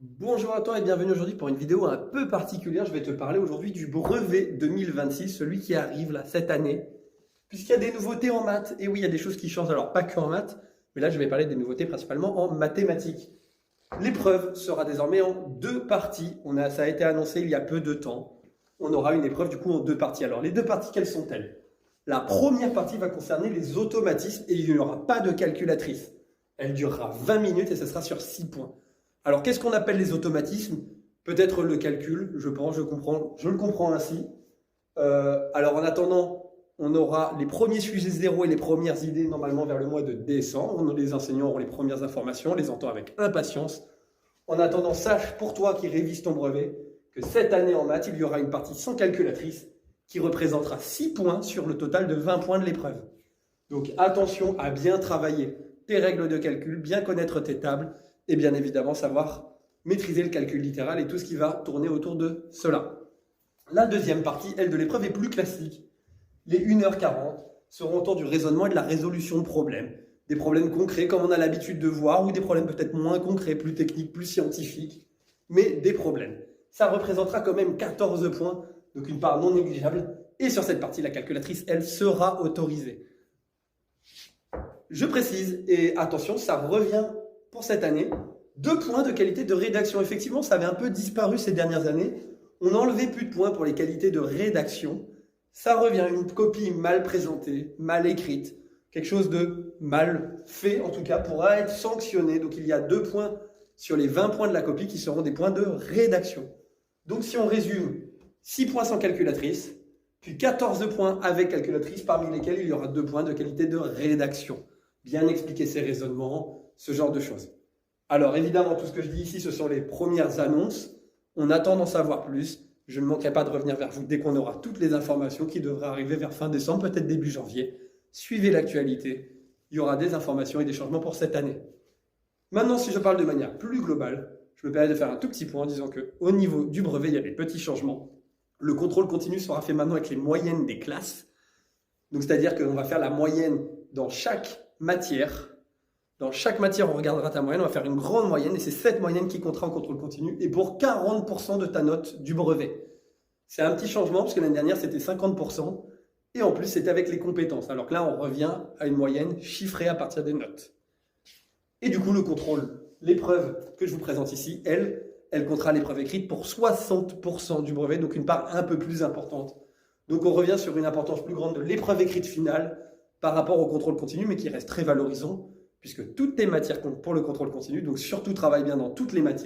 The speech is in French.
Bonjour à toi et bienvenue aujourd'hui pour une vidéo un peu particulière. Je vais te parler aujourd'hui du brevet 2026, celui qui arrive là cette année, puisqu'il y a des nouveautés en maths. Et oui, il y a des choses qui changent, alors pas que en maths, mais là je vais parler des nouveautés principalement en mathématiques. L'épreuve sera désormais en deux parties. Ça a été annoncé il y a peu de temps. On aura une épreuve du coup en deux parties. Alors les deux parties, quelles sont-elles? La première partie va concerner les automatismes et il n'y aura pas de calculatrice. Elle durera 20 minutes et ce sera sur 6 points. Alors, qu'est-ce qu'on appelle les automatismes? Peut-être le calcul, je pense, je le comprends ainsi. Alors, en attendant, on aura les premiers sujets zéro et les premières idées normalement vers le mois de décembre. Les enseignants auront les premières informations, on les entend avec impatience. En attendant, sache pour toi qui révise ton brevet que cette année en maths, il y aura une partie sans calculatrice qui représentera 6 points sur le total de 20 points de l'épreuve. Donc, attention à bien travailler tes règles de calcul, bien connaître tes tables et bien évidemment savoir maîtriser le calcul littéral et tout ce qui va tourner autour de cela. La deuxième partie, elle, de l'épreuve est plus classique. Les 1h40 seront autour du raisonnement et de la résolution de problèmes. Des problèmes concrets comme on a l'habitude de voir ou des problèmes peut-être moins concrets, plus techniques, plus scientifiques, mais des problèmes. Ça représentera quand même 14 points, donc une part non négligeable. Et sur cette partie, la calculatrice, elle sera autorisée. Je précise, et attention, ça revient pour cette année, 2 points de qualité de rédaction. Effectivement, ça avait un peu disparu ces dernières années. On a enlevé plus de points pour les qualités de rédaction. Ça revient, une copie mal présentée, mal écrite, quelque chose de mal fait en tout cas pourra être sanctionné. Donc il y a 2 points sur les 20 points de la copie qui seront des points de rédaction. Donc si on résume, 6 points sans calculatrice, puis 14 points avec calculatrice, parmi lesquels il y aura 2 points de qualité de rédaction. Bien expliquer ses raisonnements, ce genre de choses. Alors évidemment, tout ce que je dis ici, ce sont les premières annonces. On attend d'en savoir plus. Je ne manquerai pas de revenir vers vous dès qu'on aura toutes les informations qui devraient arriver vers fin décembre, peut-être début janvier. Suivez l'actualité. Il y aura des informations et des changements pour cette année. Maintenant, si je parle de manière plus globale, je me permets de faire un tout petit point en disant qu'au niveau du brevet, il y a des petits changements. Le contrôle continu sera fait maintenant avec les moyennes des classes. Donc, c'est-à-dire qu'on va faire la moyenne dans chaque matière. Dans chaque matière, on regardera ta moyenne, on va faire une grande moyenne et c'est cette moyenne qui comptera en contrôle continu et pour 40% de ta note du brevet. C'est un petit changement parce que l'année dernière, c'était 50% et en plus, c'était avec les compétences. Alors que là, on revient à une moyenne chiffrée à partir des notes. Et du coup, le contrôle, l'épreuve que je vous présente ici, elle comptera l'épreuve écrite pour 60% du brevet, donc une part un peu plus importante. Donc on revient sur une importance plus grande de l'épreuve écrite finale par rapport au contrôle continu, mais qui reste très valorisant, puisque toutes tes matières comptent pour le contrôle continu, donc surtout travaille bien dans toutes les matières.